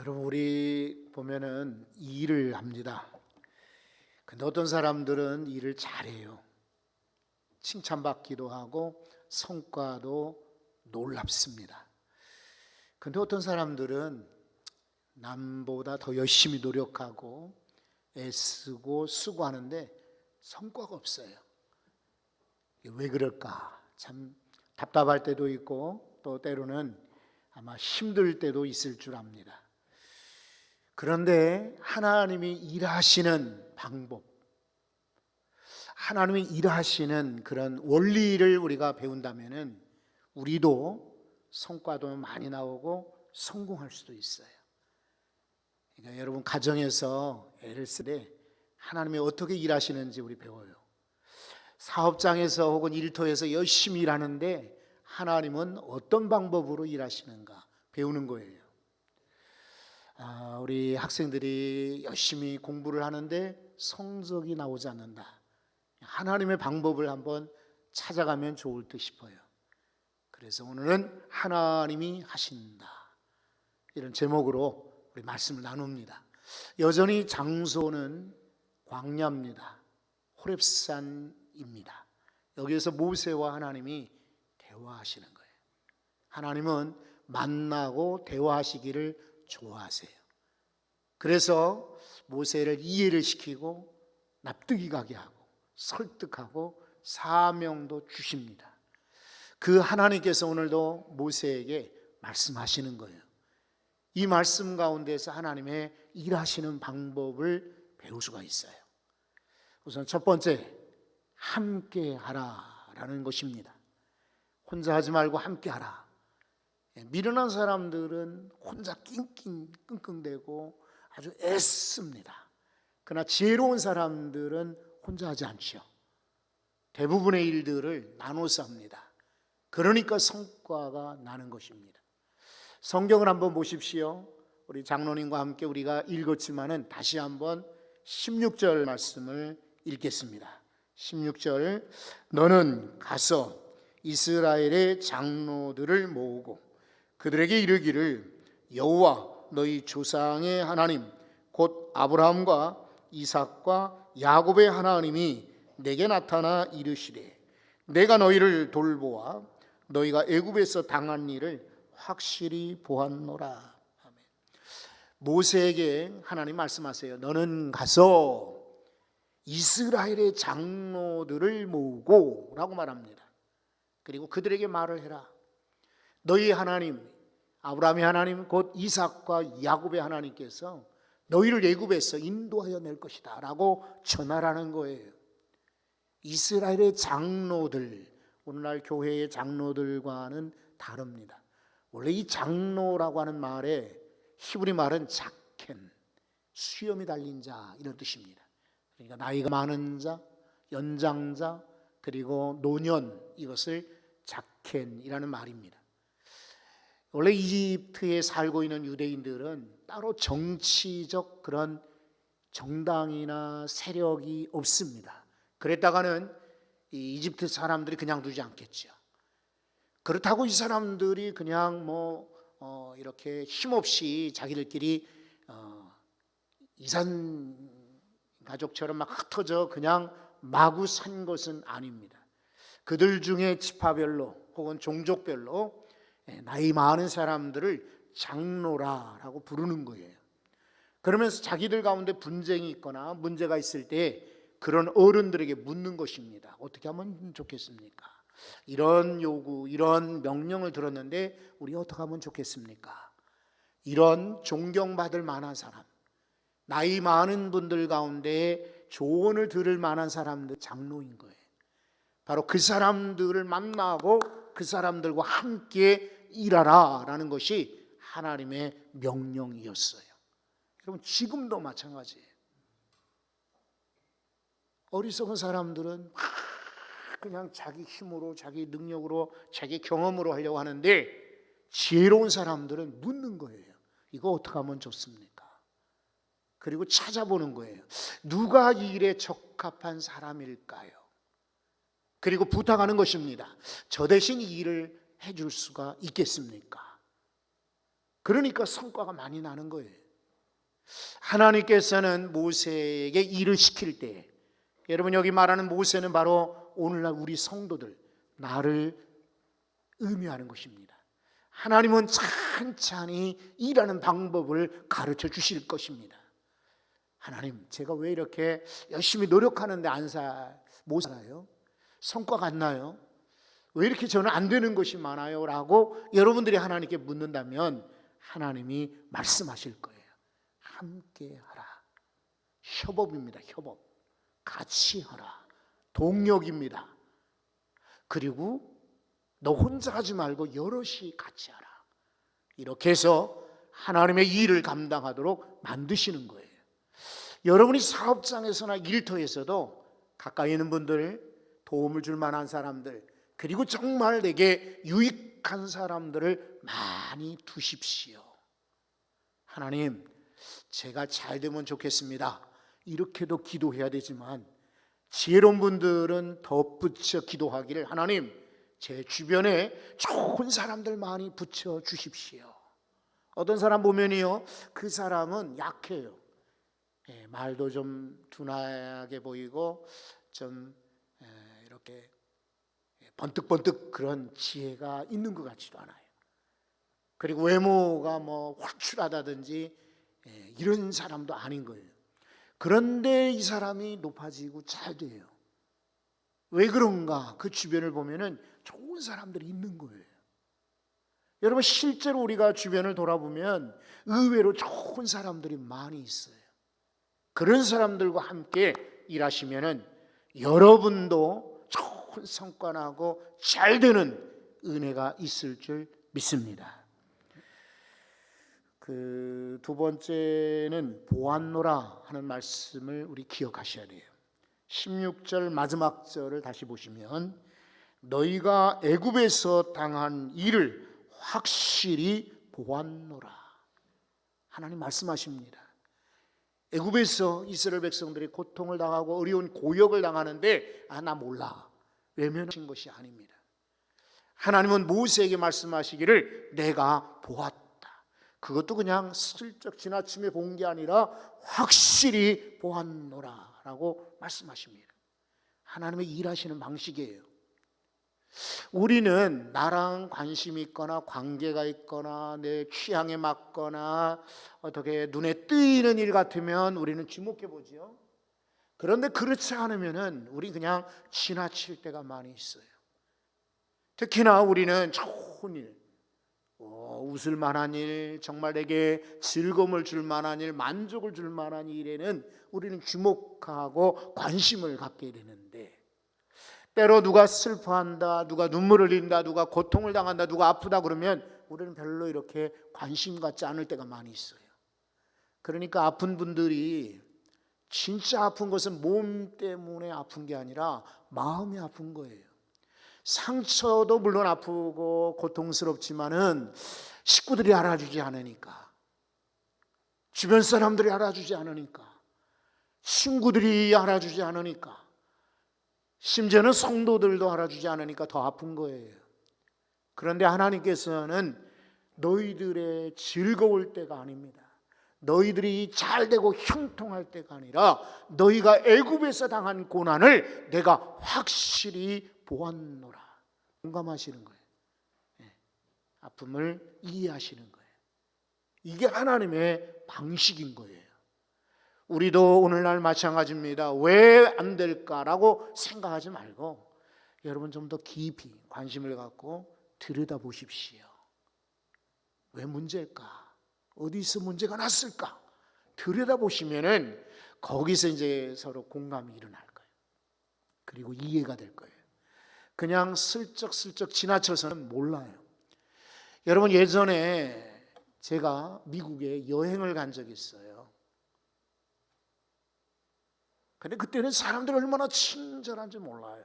여러분, 우리 보면은 일을 합니다. 근데 어떤 사람들은 일을 잘해요. 칭찬받기도 하고 성과도 놀랍습니다. 근데 어떤 사람들은 남보다 더 열심히 노력하고 애쓰고 수고하는데 성과가 없어요. 왜 그럴까? 참 답답할 때도 있고 또 때로는 아마 힘들 때도 있을 줄 압니다. 그런데 하나님이 일하시는 방법, 하나님이 일하시는 그런 원리를 우리가 배운다면 우리도 성과도 많이 나오고 성공할 수도 있어요. 그러니까 여러분, 가정에서 애를 쓸 때 하나님이 어떻게 일하시는지 우리 배워요. 사업장에서 혹은 일터에서 열심히 일하는데 하나님은 어떤 방법으로 일하시는가 배우는 거예요. 우리 학생들이 열심히 공부를 하는데 성적이 나오지 않는다. 하나님의 방법을 한번 찾아가면 좋을 듯 싶어요. 그래서 오늘은 하나님이 하신다, 이런 제목으로 우리 말씀을 나눕니다. 여전히 장소는 광야입니다. 호렙산입니다. 여기에서 모세와 하나님이 대화하시는 거예요. 하나님은 만나고 대화하시기를 좋아하세요. 그래서 모세를 이해를 시키고 납득이 가게 하고 설득하고 사명도 주십니다. 그 하나님께서 오늘도 모세에게 말씀하시는 거예요. 이 말씀 가운데서 하나님의 일하시는 방법을 배울 수가 있어요. 우선 첫 번째, 함께 하라라는 것입니다. 혼자 하지 말고 함께 하라. 미련한 사람들은 혼자 낑낑대고 아주 애씁니다. 그러나 지혜로운 사람들은 혼자 하지 않죠. 대부분의 일들을 나눠서 합니다. 그러니까 성과가 나는 것입니다. 성경을 한번 보십시오. 우리 장로님과 함께 우리가 읽었지만은 다시 한번 16절 말씀을 읽겠습니다. 16절, 너는 가서 이스라엘의 장로들을 모으고 그들에게 이르기를 여호와 너희 조상의 하나님 곧 아브라함과 이삭과 야곱의 하나님이 내게 나타나 이르시되 내가 너희를 돌보아 너희가 애굽에서 당한 일을 확실히 보았노라. 아멘. 모세에게 하나님 말씀하세요. 너는 가서 이스라엘의 장로들을 모으고 라고 말합니다. 그리고 그들에게 말을 해라. 너희 하나님, 아브라함의 하나님 곧 이삭과 야곱의 하나님께서 너희를 애굽에서 인도하여 낼 것이다 라고 전하라는 거예요. 이스라엘의 장로들, 오늘날 교회의 장로들과는 다릅니다. 원래 이 장로라고 하는 말에 히브리 말은 자켄, 수염이 달린 자, 이런 뜻입니다. 그러니까 나이가 많은 자, 연장자, 그리고 노년, 이것을 자켄이라는 말입니다. 원래 이집트에 살고 있는 유대인들은 따로 정치적 그런 정당이나 세력이 없습니다. 그랬다가는 이 이집트 사람들이 그냥 두지 않겠죠. 그렇다고 이 사람들이 그냥 이렇게 힘없이 자기들끼리 이산 가족처럼 막 흩어져 그냥 마구 산 것은 아닙니다. 그들 중에 지파별로 혹은 종족별로 나이 많은 사람들을 장로라라고 부르는 거예요. 그러면서 자기들 가운데 분쟁이 있거나 문제가 있을 때 그런 어른들에게 묻는 것입니다. 어떻게 하면 좋겠습니까? 이런 요구, 이런 명령을 들었는데 우리 어떻게 하면 좋겠습니까? 이런 존경받을 만한 사람, 나이 많은 분들 가운데 조언을 들을 만한 사람들, 장로인 거예요. 바로 그 사람들을 만나고 그 사람들과 함께 일하라 라는 것이 하나님의 명령이었어요. 여러분, 지금도 마찬가지예요. 어리석은 사람들은 그냥 자기 힘으로, 자기 능력으로, 자기 경험으로 하려고 하는데 지혜로운 사람들은 묻는 거예요. 이거 어떻게 하면 좋습니까? 그리고 찾아보는 거예요. 누가 이 일에 적합한 사람일까요? 그리고 부탁하는 것입니다. 저 대신 이 일을 해줄 수가 있겠습니까? 그러니까 성과가 많이 나는 거예요. 하나님께서는 모세에게 일을 시킬 때, 여러분 여기 말하는 모세는 바로 오늘날 우리 성도들, 나를 의미하는 것입니다. 하나님은 찬찬히 일하는 방법을 가르쳐 주실 것입니다. 하나님, 제가 왜 이렇게 열심히 노력하는데 못 살아요? 성과가 안 나요? 왜 이렇게 저는 안 되는 것이 많아요? 라고 여러분들이 하나님께 묻는다면 하나님이 말씀하실 거예요. 함께 하라. 협업입니다. 협업. 같이 하라. 동력입니다. 그리고 너 혼자 하지 말고 여럿이 같이 하라. 이렇게 해서 하나님의 일을 감당하도록 만드시는 거예요. 여러분이 사업장에서나 일터에서도 가까이 있는 분들, 도움을 줄 만한 사람들, 그리고 정말 내게 유익한 사람들을 많이 두십시오. 하나님, 제가 잘 되면 좋겠습니다. 이렇게도 기도해야 되지만 지혜로운 분들은 덧붙여 기도하기를, 하나님, 제 주변에 좋은 사람들 많이 붙여 주십시오. 어떤 사람 보면요, 그 사람은 약해요. 말도 좀 둔하게 보이고 좀 이렇게 번뜩번뜩 그런 지혜가 있는 것 같지도 않아요. 그리고 외모가 뭐 홀출하다든지 이런 사람도 아닌 거예요. 그런데 이 사람이 높아지고 잘 돼요. 왜 그런가? 그 주변을 보면은 좋은 사람들이 있는 거예요. 여러분, 실제로 우리가 주변을 돌아보면 의외로 좋은 사람들이 많이 있어요. 그런 사람들과 함께 일하시면은 여러분도 좋은 성과 나고 잘 되는 은혜가 있을 줄 믿습니다. 그 두 번째는 보았노라 하는 말씀을 우리 기억하셔야 돼요. 16절 마지막 절을 다시 보시면 너희가 애굽에서 당한 일을 확실히 보았노라. 하나님 말씀하십니다. 애굽에서 이스라엘 백성들이 고통을 당하고 어려운 고역을 당하는데 나 몰라, 외면하신 것이 아닙니다. 하나님은 모세에게 말씀하시기를 내가 보았다. 그것도 그냥 슬쩍 지나침에 본 게 아니라 확실히 보았노라 라고 말씀하십니다. 하나님의 일하시는 방식이에요. 우리는 나랑 관심이 있거나 관계가 있거나 내 취향에 맞거나 어떻게 눈에 띄는 일 같으면 우리는 주목해 보죠. 그런데 그렇지 않으면은 우리 그냥 지나칠 때가 많이 있어요. 특히나 우리는 좋은 일, 웃을 만한 일, 정말 내게 즐거움을 줄 만한 일, 만족을 줄 만한 일에는 우리는 주목하고 관심을 갖게 되는데, 때로 누가 슬퍼한다, 누가 눈물을 흘린다, 누가 고통을 당한다, 누가 아프다 그러면 우리는 별로 이렇게 관심 갖지 않을 때가 많이 있어요. 그러니까 아픈 분들이 진짜 아픈 것은 몸 때문에 아픈 게 아니라 마음이 아픈 거예요. 상처도 물론 아프고 고통스럽지만은 식구들이 알아주지 않으니까, 주변 사람들이 알아주지 않으니까, 친구들이 알아주지 않으니까, 심지어는 성도들도 알아주지 않으니까 더 아픈 거예요. 그런데 하나님께서는 너희들의 즐거울 때가 아닙니다. 너희들이 잘되고 형통할 때가 아니라 너희가 애굽에서 당한 고난을 내가 확실히 보았노라. 공감하시는 거예요. 아픔을 이해하시는 거예요. 이게 하나님의 방식인 거예요. 우리도 오늘날 마찬가지입니다. 왜 안 될까라고 생각하지 말고 여러분 좀 더 깊이 관심을 갖고 들여다보십시오. 왜 문제일까? 어디서 문제가 났을까? 들여다보시면은 거기서 이제 서로 공감이 일어날 거예요. 그리고 이해가 될 거예요. 그냥 슬쩍슬쩍 지나쳐서는 몰라요. 여러분, 예전에 제가 미국에 여행을 간 적이 있어요. 근데 그때는 사람들이 얼마나 친절한지 몰라요.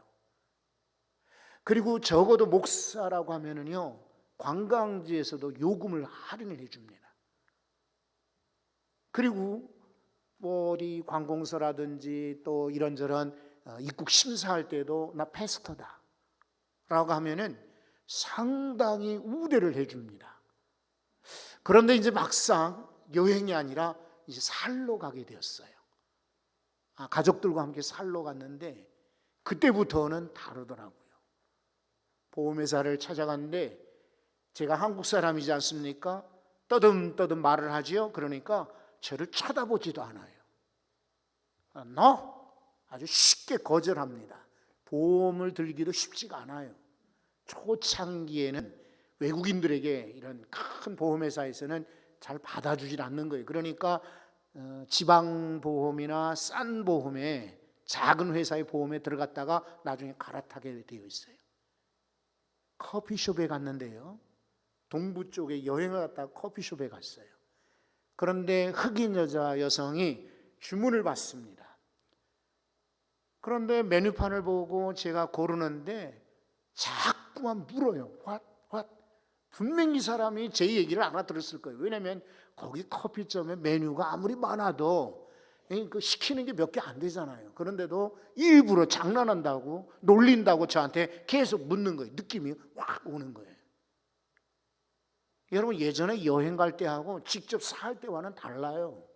그리고 적어도 목사라고 하면은요, 관광지에서도 요금을 할인을 해줍니다. 그리고 뭐 어디 관공서라든지 또 이런저런 입국 심사할 때도 나 패스터다 라고 하면은 상당히 우대를 해줍니다. 그런데 이제 막상 여행이 아니라 이제 살러 가게 되었어요. 가족들과 함께 살러 갔는데 그때부터는 다르더라고요. 보험회사를 찾아갔는데 제가 한국 사람이지 않습니까? 떠듬떠듬 말을 하지요. 그러니까 저를 쳐다보지도 않아요. 아주 쉽게 거절합니다. 보험을 들기도 쉽지가 않아요. 초창기에는 외국인들에게 이런 큰 보험회사에서는 잘 받아주질 않는 거예요. 그러니까 지방보험이나 싼 보험에, 작은 회사의 보험에 들어갔다가 나중에 갈아타게 되어 있어요. 커피숍에 갔는데요, 동부 쪽에 여행을 갔다가 커피숍에 갔어요. 그런데 흑인 여성이 주문을 받습니다. 그런데 메뉴판을 보고 제가 고르는데 자꾸만 물어요. What? 분명히 이 사람이 제 얘기를 알아들었을 거예요. 왜냐하면 거기 커피점에 메뉴가 아무리 많아도 시키는 게 몇 개 안 되잖아요. 그런데도 일부러 장난한다고, 놀린다고 저한테 계속 묻는 거예요. 느낌이 확 오는 거예요. 여러분, 예전에 여행 갈 때하고 직접 살 때와는 달라요.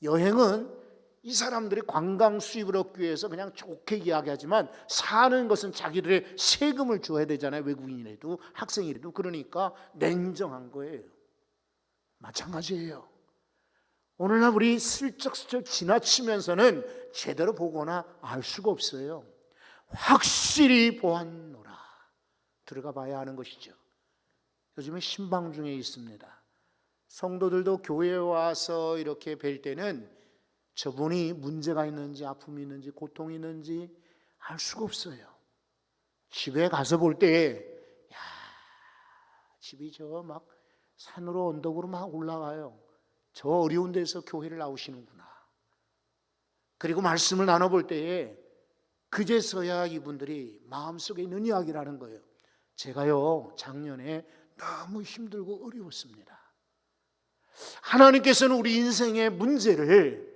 여행은 이 사람들이 관광 수입을 얻기 위해서 그냥 좋게 이야기하지만 사는 것은 자기들의 세금을 줘야 되잖아요. 외국인이라도 학생이라도. 그러니까 냉정한 거예요. 마찬가지예요. 오늘날 우리 슬쩍슬쩍 지나치면서는 제대로 보거나 알 수가 없어요. 확실히 보았노라. 들어가 봐야 하는 것이죠. 요즘에 신방 중에 있습니다. 성도들도 교회에 와서 이렇게 뵐 때는 저분이 문제가 있는지 아픔이 있는지 고통이 있는지 알 수가 없어요. 집에 가서 볼 때 집이 저 막 산으로 언덕으로 막 올라가요. 저 어려운 데서 교회를 나오시는구나. 그리고 말씀을 나눠볼 때에 그제서야 이분들이 마음속에 있는 이야기를 하는 거예요. 제가요, 작년에 너무 힘들고 어려웠습니다. 하나님께서는 우리 인생의 문제를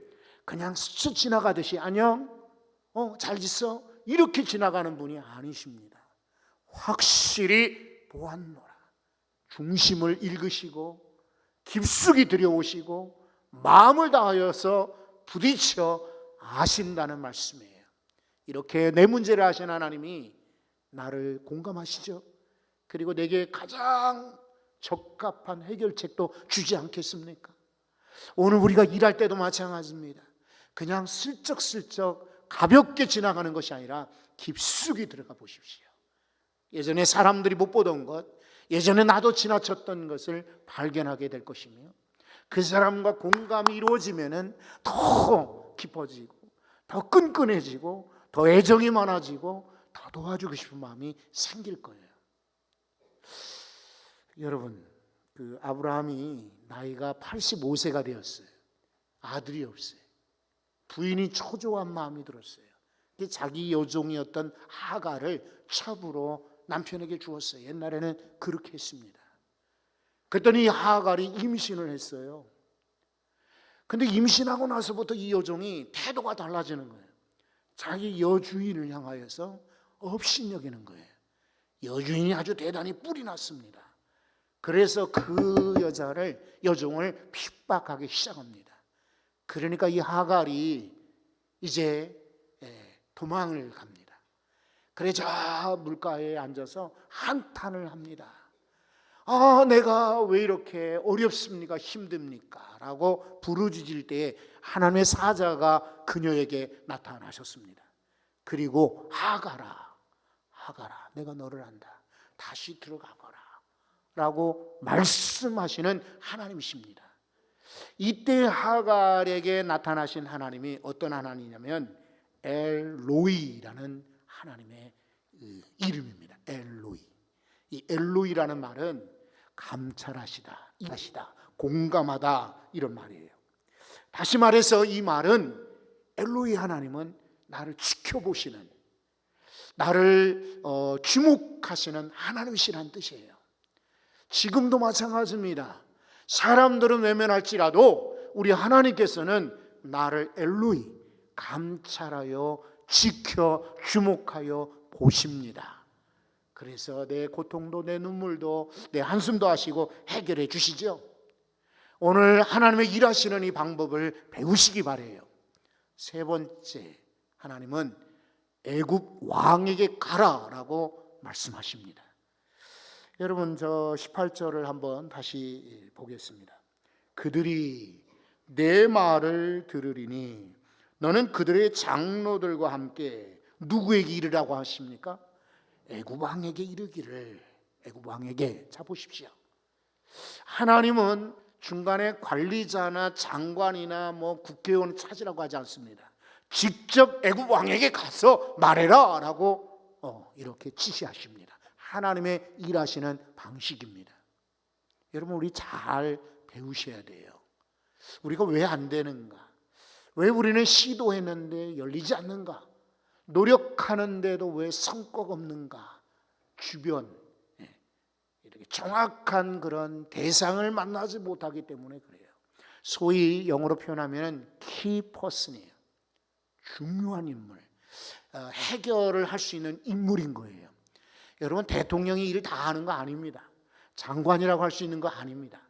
그냥 스쳐 지나가듯이 안녕, 잘 있어, 이렇게 지나가는 분이 아니십니다. 확실히 보았노라. 중심을 읽으시고 깊숙이 들여오시고 마음을 다하여서 부딪혀 아신다는 말씀이에요. 이렇게 내 문제를 아신 하나님이 나를 공감하시죠. 그리고 내게 가장 적합한 해결책도 주지 않겠습니까? 오늘 우리가 일할 때도 마찬가지입니다. 그냥 슬쩍슬쩍 가볍게 지나가는 것이 아니라 깊숙이 들어가 보십시오. 예전에 사람들이 못 보던 것, 예전에 나도 지나쳤던 것을 발견하게 될 것이며 그 사람과 공감이 이루어지면 더 깊어지고 더 끈끈해지고 더 애정이 많아지고 더 도와주고 싶은 마음이 생길 거예요. 여러분, 그 아브라함이 나이가 85세가 되었어요. 아들이 없어요. 부인이 초조한 마음이 들었어요. 자기 여종이었던 하갈을 첩으로 남편에게 주었어요. 옛날에는 그렇게 했습니다. 그랬더니 하갈이 임신을 했어요. 근데 임신하고 나서부터 이 여종이 태도가 달라지는 거예요. 자기 여주인을 향하여서 업신여기는 거예요. 여주인이 아주 대단히 뿔이 났습니다. 그래서 그 여종을 핍박하기 시작합니다. 그러니까 이 하갈이 이제 도망을 갑니다. 그래서 저 물가에 앉아서 한탄을 합니다. 내가 왜 이렇게 어렵습니까? 힘듭니까? 라고 부르짖을 때에 하나님의 사자가 그녀에게 나타나셨습니다. 그리고 하갈아, 내가 너를 안다. 다시 들어가거라 라고 말씀하시는 하나님이십니다. 이때 하갈에게 나타나신 하나님이 어떤 하나님이냐면 엘로이라는 하나님의 이름입니다. 엘로이. 이 엘로이라는 말은 감찰하시다, 이하시다, 공감하다, 이런 말이에요. 다시 말해서 이 말은 엘로이 하나님은 나를 지켜보시는, 나를 주목하시는 하나님이시라는 뜻이에요. 지금도 마찬가지입니다. 사람들은 외면할지라도 우리 하나님께서는 나를 엘로이, 감찰하여 지켜 주목하여 보십니다. 그래서 내 고통도 내 눈물도 내 한숨도 하시고 해결해 주시죠. 오늘 하나님의 일하시는 이 방법을 배우시기 바래요. 세 번째, 하나님은 애굽 왕에게 가라라고 말씀하십니다. 여러분, 저 18절을 한번 다시 보겠습니다. 그들이 내 말을 들으리니 너는 그들의 장로들과 함께 누구에게 이르라고 하십니까? 애굽 왕에게 이르기를. 애굽 왕에게. 자, 보십시오. 하나님은 중간에 관리자나 장관이나 국회의원 찾으라고 하지 않습니다. 직접 애굽 왕에게 가서 말해라 라고 이렇게 지시하십니다. 하나님의 일하시는 방식입니다. 여러분, 우리 잘 배우셔야 돼요. 우리가 왜 안 되는가? 왜 우리는 시도했는데 열리지 않는가? 노력하는데도 왜 성과가 없는가? 주변 이렇게 정확한 그런 대상을 만나지 못하기 때문에 그래요. 소위 영어로 표현하면 key person이에요. 중요한 인물, 해결을 할 수 있는 인물인 거예요. 여러분, 대통령이 일 다 하는 거 아닙니다. 장관이라고 할 수 있는 거 아닙니다.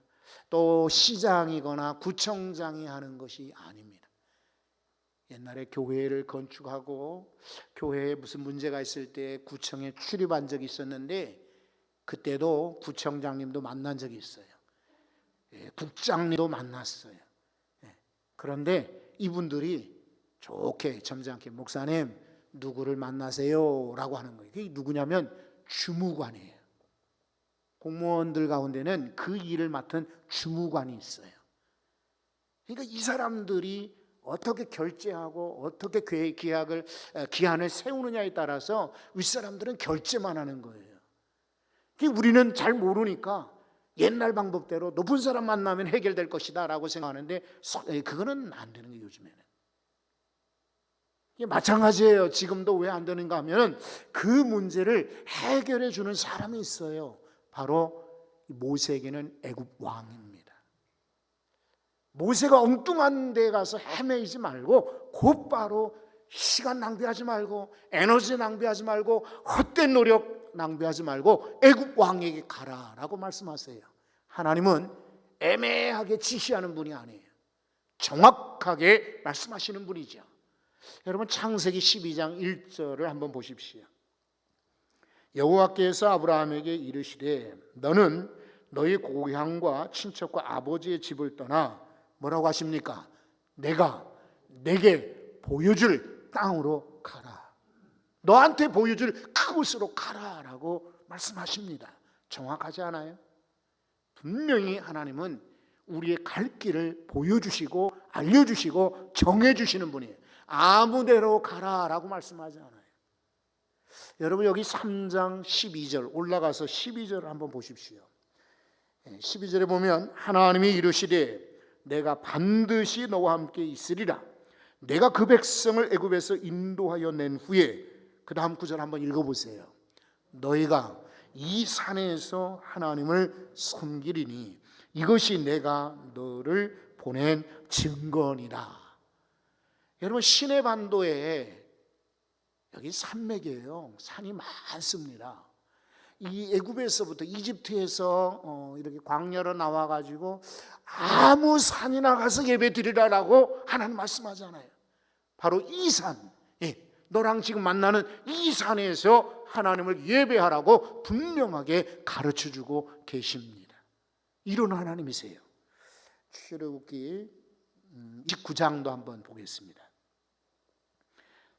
또 시장이거나 구청장이 하는 것이 아닙니다. 옛날에 교회를 건축하고 교회에 무슨 문제가 있을 때 구청에 출입한 적이 있었는데, 그때도 구청장님도 만난 적이 있어요. 국장님도 만났어요. 그런데 이분들이 좋게 점잖게 목사님 누구를 만나세요 라고 하는 거예요. 그게 누구냐면 주무관이에요. 공무원들 가운데는 그 일을 맡은 주무관이 있어요. 그러니까 이 사람들이 어떻게 결제하고 어떻게 기한을 세우느냐에 따라서 윗사람들은 결제만 하는 거예요. 우리는 잘 모르니까 옛날 방법대로 높은 사람 만나면 해결될 것이다 라고 생각하는데, 그거는 안 되는 거예요. 요즘에는 마찬가지예요. 지금도 왜 안 되는가 하면 그 문제를 해결해 주는 사람이 있어요. 바로 모세에게는 애굽 왕입니다. 모세가 엉뚱한 데 가서 헤매이지 말고 곧바로 시간 낭비하지 말고 에너지 낭비하지 말고 헛된 노력 낭비하지 말고 애굽 왕에게 가라라고 말씀하세요. 하나님은 애매하게 지시하는 분이 아니에요. 정확하게 말씀하시는 분이죠. 여러분, 창세기 12장 1절을 한번 보십시오. 여호와께서 아브라함에게 이르시되 너는 너희 고향과 친척과 아버지의 집을 떠나 뭐라고 하십니까? 내게 보여줄 땅으로 가라. 너한테 보여줄 그곳으로 가라라고 말씀하십니다. 정확하지 않아요? 분명히 하나님은 우리의 갈 길을 보여주시고 알려주시고 정해주시는 분이에요. 아무데로 가라라고 말씀하지 않아요. 여러분, 여기 3장 12절 올라가서 12절을 한번 보십시오. 12절에 보면 하나님이 이르시되 내가 반드시 너와 함께 있으리라. 내가 그 백성을 애굽에서 인도하여 낸 후에, 그 다음 구절 한번 읽어보세요. 너희가 이 산에서 하나님을 섬기리니 이것이 내가 너를 보낸 증거니라. 여러분, 시내 반도에 여기 산맥이에요. 산이 많습니다. 이 애굽에서부터 이집트에서 이렇게 광야로 나와가지고 아무 산이나 가서 예배 드리라라고 하나님 말씀하잖아요. 바로 이 산, 너랑 지금 만나는 이 산에서 하나님을 예배하라고 분명하게 가르쳐주고 계십니다. 이런 하나님이세요. 출애굽기 29장도 한번 보겠습니다.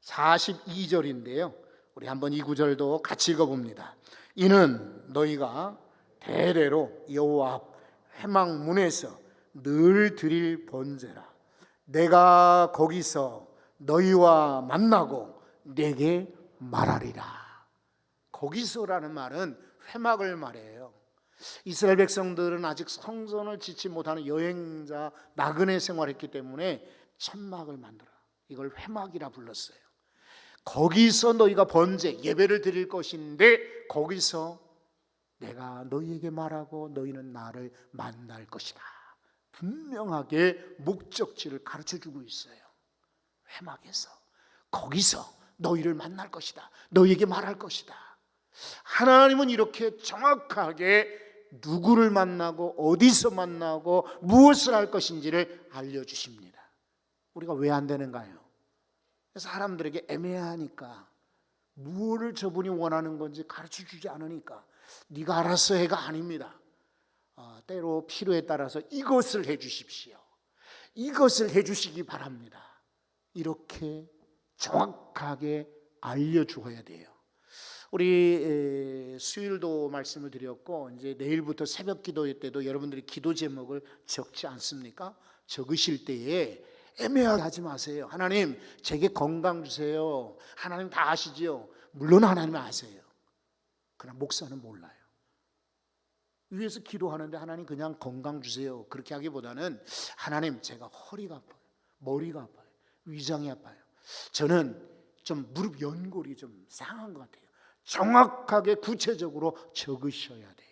42절인데요. 우리 한번 이 구절도 같이 읽어봅니다. 이는 너희가 대대로 여호와 앞 회막문에서 늘 드릴 번제라. 내가 거기서 너희와 만나고 내게 말하리라. 거기서라는 말은 회막을 말해요. 이스라엘 백성들은 아직 성전을 짓지 못하는 여행자 나그네 생활했기 때문에 천막을 만들어 이걸 회막이라 불렀어요. 거기서 너희가 번제 예배를 드릴 것인데 거기서 내가 너희에게 말하고 너희는 나를 만날 것이다. 분명하게 목적지를 가르쳐주고 있어요. 회막에서 거기서 너희를 만날 것이다. 너희에게 말할 것이다. 하나님은 이렇게 정확하게 누구를 만나고 어디서 만나고 무엇을 할 것인지를 알려주십니다. 우리가 왜 안 되는가요? 사람들에게 애매하니까, 무엇을 저분이 원하는 건지 가르쳐주지 않으니까 네가 알아서 해가 아닙니다. 때로 필요에 따라서 이것을 해주십시오, 이것을 해주시기 바랍니다, 이렇게 정확하게 알려주어야 돼요. 우리 수요일도 말씀을 드렸고, 이제 내일부터 새벽 기도 때도 여러분들이 기도 제목을 적지 않습니까? 적으실 때에 애매하게 하지 마세요. 하나님, 제게 건강 주세요. 하나님 다 아시죠? 물론 하나님 아세요. 그러나 목사는 몰라요. 위에서 기도하는데 하나님 그냥 건강 주세요, 그렇게 하기보다는 하나님, 제가 허리가 아파요, 머리가 아파요, 위장이 아파요, 저는 좀 무릎 연골이 좀 상한 것 같아요. 정확하게 구체적으로 적으셔야 돼요.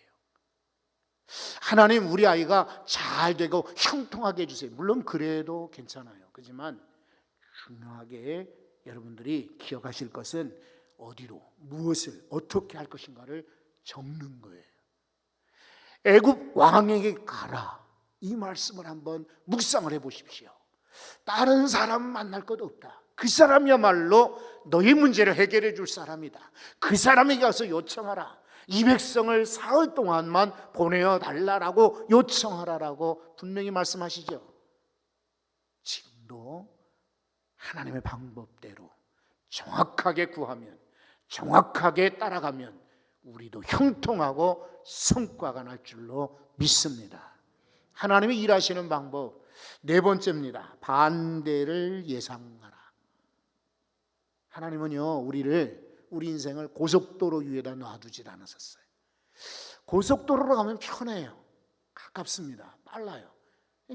하나님, 우리 아이가 잘 되고 형통하게 해주세요. 물론 그래도 괜찮아요. 그렇지만 중요하게 여러분들이 기억하실 것은 어디로, 무엇을, 어떻게 할 것인가를 적는 거예요. 애굽 왕에게 가라, 이 말씀을 한번 묵상을 해보십시오. 다른 사람 만날 것 없다. 그 사람이야말로 너의 문제를 해결해 줄 사람이다. 그 사람에게 가서 요청하라. 이 백성을 사흘 동안만 보내어 달라라고 요청하라라고 분명히 말씀하시죠. 지금도 하나님의 방법대로 정확하게 구하면, 정확하게 따라가면 우리도 형통하고 성과가 날 줄로 믿습니다. 하나님이 일하시는 방법 네 번째입니다. 반대를 예상하라. 하나님은요, 우리 인생을 고속도로 위에다 놔두질 않으셨어요. 고속도로로 가면 편해요. 가깝습니다. 빨라요.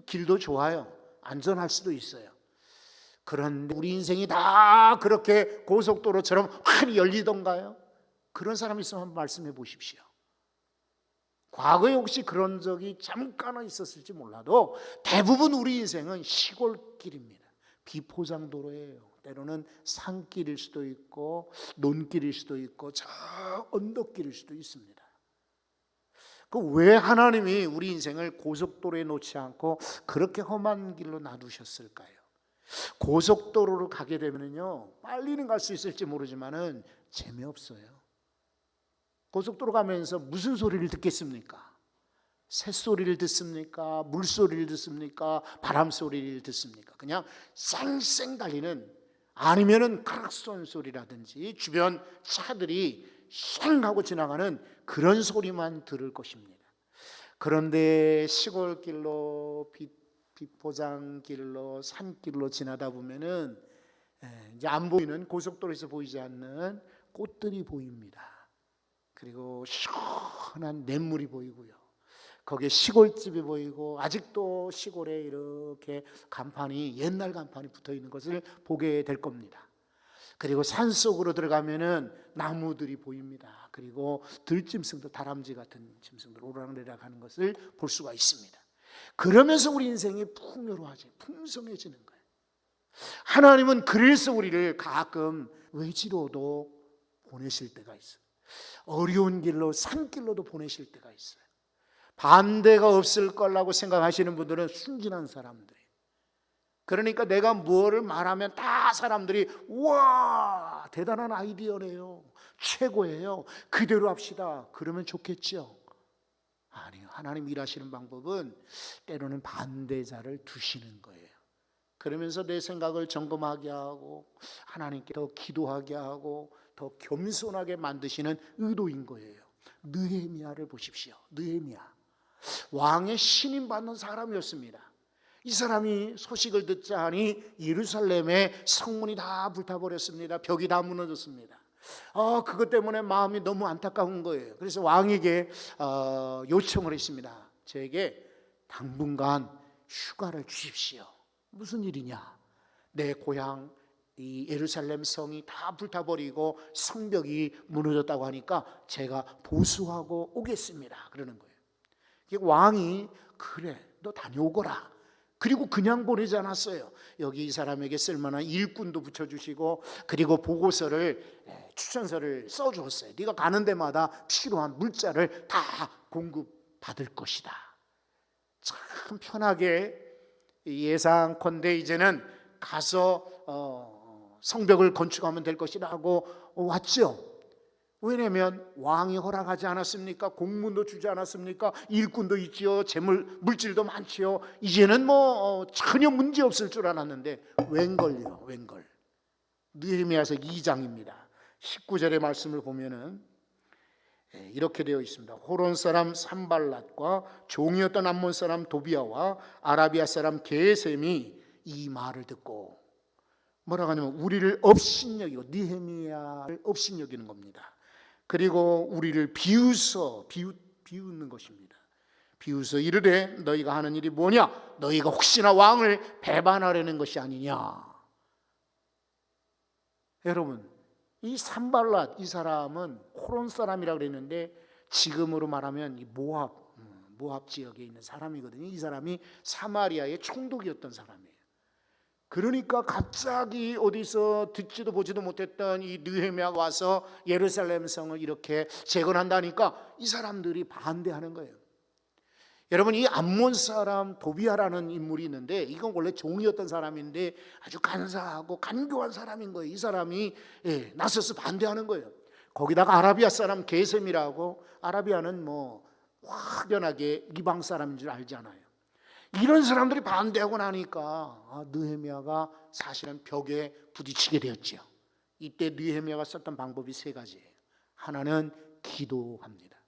길도 좋아요. 안전할 수도 있어요. 그런데 우리 인생이 다 그렇게 고속도로처럼 환히 열리던가요? 그런 사람 있으면 한번 말씀해 보십시오. 과거에 혹시 그런 적이 잠깐은 있었을지 몰라도 대부분 우리 인생은 시골길입니다. 비포장도로예요. 때로는 산길일 수도 있고 논길일 수도 있고 저 언덕길일 수도 있습니다. 그 왜 하나님이 우리 인생을 고속도로에 놓지 않고 그렇게 험한 길로 놔두셨을까요? 고속도로로 가게 되면요, 빨리는 갈 수 있을지 모르지만은 재미없어요. 고속도로 가면서 무슨 소리를 듣겠습니까? 새소리를 듣습니까? 물소리를 듣습니까? 바람소리를 듣습니까? 그냥 쌩쌩 달리는, 아니면은 크락손 소리라든지 주변 차들이 쌩 하고 지나가는 그런 소리만 들을 것입니다. 그런데 시골길로, 비포장길로, 산길로 지나다 보면은 이제 안 보이는, 고속도로에서 보이지 않는 꽃들이 보입니다. 그리고 시원한 냇물이 보이고요, 거기에 시골집이 보이고, 아직도 시골에 이렇게 간판이, 옛날 간판이 붙어 있는 것을 보게 될 겁니다. 그리고 산속으로 들어가면은 나무들이 보입니다. 그리고 들짐승도, 다람쥐 같은 짐승들 오르락내리락 하는 것을 볼 수가 있습니다. 그러면서 우리 인생이 풍요로워지, 풍성해지는 거예요. 하나님은 그래서 우리를 가끔 외지로도 보내실 때가 있어요. 어려운 길로, 산길로도 보내실 때가 있어요. 반대가 없을 거라고 생각하시는 분들은 순진한 사람들이에요. 그러니까 내가 뭐를 말하면 다 사람들이 우와, 대단한 아이디어네요, 최고예요, 그대로 합시다, 그러면 좋겠죠. 아니요, 하나님 일하시는 방법은 때로는 반대자를 두시는 거예요. 그러면서 내 생각을 점검하게 하고 하나님께 더 기도하게 하고 더 겸손하게 만드시는 의도인 거예요. 느헤미야를 보십시오. 느헤미야, 왕의 신임 받는 사람이었습니다. 이 사람이 소식을 듣자 하니 예루살렘의 성문이 다 불타버렸습니다. 벽이 다 무너졌습니다. 그것 때문에 마음이 너무 안타까운 거예요. 그래서 왕에게 요청을 했습니다. 저에게 당분간 휴가를 주십시오. 무슨 일이냐? 내 고향 이 예루살렘 성이 다 불타버리고 성벽이 무너졌다고 하니까 제가 보수하고 오겠습니다, 그러는 거예요. 왕이 그래, 너 다녀오거라, 그리고 그냥 보내지 않았어요. 여기 이 사람에게 쓸만한 일꾼도 붙여주시고, 그리고 보고서를, 추천서를 써주었어요. 네가 가는 데마다 필요한 물자를 다 공급받을 것이다. 참 편하게 예상컨대 이제는 가서 성벽을 건축하면 될 것이라고 왔죠. 왜냐하면 왕이 허락하지 않았습니까? 공문도 주지 않았습니까? 일꾼도 있지요. 재물 물질도 많지요. 이제는 전혀 문제 없을 줄 알았는데 웬걸요, 웬걸. 느헤미야서 2장입니다. 19절의 말씀을 보면은 이렇게 되어 있습니다. 호론 사람 산발랏과 종이었던 암몬 사람 도비아와 아라비아 사람 게셈이 이 말을 듣고 뭐라고 하냐면 우리를 업신여기고, 느헤미야를 업신여기는 겁니다. 그리고 우리를 비웃는 것입니다. 비웃어 이르되 너희가 하는 일이 뭐냐? 너희가 혹시나 왕을 배반하려는 것이 아니냐? 여러분, 이 산발랏, 이 사람은 호론 사람이라고 그랬는데 지금으로 말하면 이 모압 지역에 있는 사람이거든요. 이 사람이 사마리아의 총독이었던 사람이에요. 그러니까 갑자기 어디서 듣지도 보지도 못했던 이 느헤미야가 와서 예루살렘 성을 이렇게 재건한다니까 이 사람들이 반대하는 거예요. 여러분, 이 암몬 사람 도비아라는 인물이 있는데 이건 원래 종이었던 사람인데 아주 간사하고 간교한 사람인 거예요. 이 사람이 나서서 반대하는 거예요. 거기다가 아라비아 사람 게셈이라고, 아라비아는 확연하게 이방 사람인 줄 알잖아요. 이런 사람들이 반대하고 나니까 느헤미야가 사실은 벽에 부딪히게 되었죠. 이때 느헤미야가 썼던 방법이 세 가지예요. 하나는 기도합니다.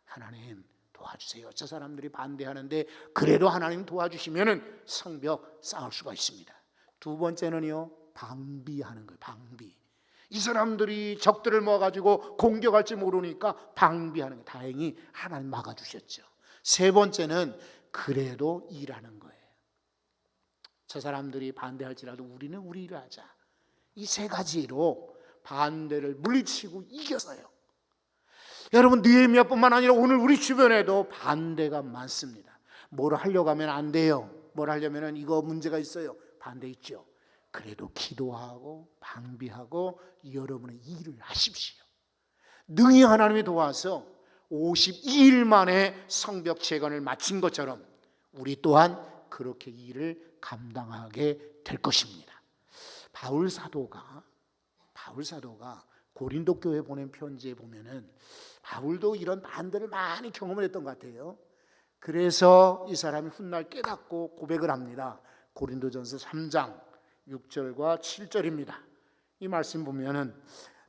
하나님 도와주세요. 저 사람들이 반대하는데 그래도 하나님 도와주시면 성벽 쌓을 수가 있습니다. 두 번째는요, 방비하는 거예요. 방비. 이 사람들이 적들을 모아가지고 공격할지 모르니까 방비하는 거예요. 다행히 하나님 막아주셨죠. 세 번째는 그래도 일하는 거예요. 저 사람들이 반대할지라도 우리는 우리 일을 하자. 이 세 가지로 반대를 물리치고 이겼어요. 여러분, 느헤미야뿐만 아니라 오늘 우리 주변에도 반대가 많습니다. 뭘 하려고 하면 안 돼요. 뭘 하려면 이거 문제가 있어요. 반대 있죠. 그래도 기도하고 방비하고 여러분의 일을 하십시오. 능히 하나님이 도와서 52일 만에 성벽 재건을 마친 것처럼 우리 또한 그렇게 일을 감당하게 될 것입니다. 바울 사도가 고린도 교회에 보낸 편지에 보면은 바울도 이런 반대를 많이 경험을 했던 것 같아요. 그래서 이 사람이 훗날 깨닫고 고백을 합니다. 고린도전서 3장 6절과 7절입니다. 이 말씀 보면은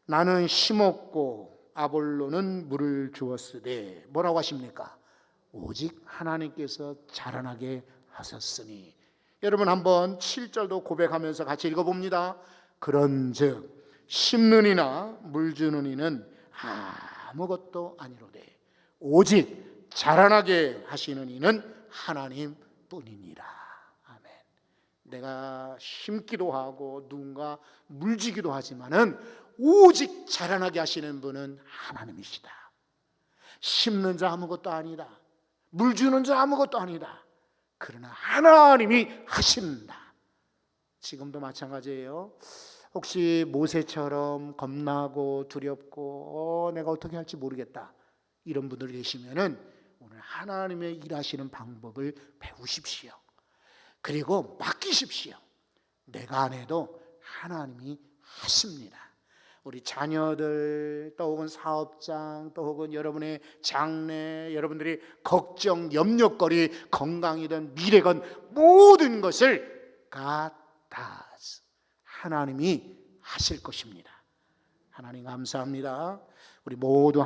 나는 심었고 아볼로는 물을 주었으되 뭐라고 하십니까? 오직 하나님께서 자라나게 하셨으니. 여러분, 한번 7절도 고백하면서 같이 읽어봅니다. 그런즉 심는 이나 물 주는 이는 아무것도 아니로되 오직 자라나게 하시는 이는 하나님뿐이니라. 아멘. 내가 심기도 하고 누군가 물주기도 하지만은 오직 자라나게 하시는 분은 하나님이시다. 심는 자 아무것도 아니다. 물 주는 자 아무것도 아니다. 그러나 하나님이 하신다. 지금도 마찬가지예요. 혹시 모세처럼 겁나고 두렵고 내가 어떻게 할지 모르겠다, 이런 분들 계시면은 오늘 하나님의 일하시는 방법을 배우십시오. 그리고 맡기십시오. 내가 안 해도 하나님이 하십니다. 우리 자녀들, 또 혹은 사업장, 또 혹은 여러분의 장래, 여러분들이 걱정, 염려거리, 건강이든 미래건 모든 것을 God does. 하나님이 하실 것입니다. 하나님 감사합니다. 우리 모두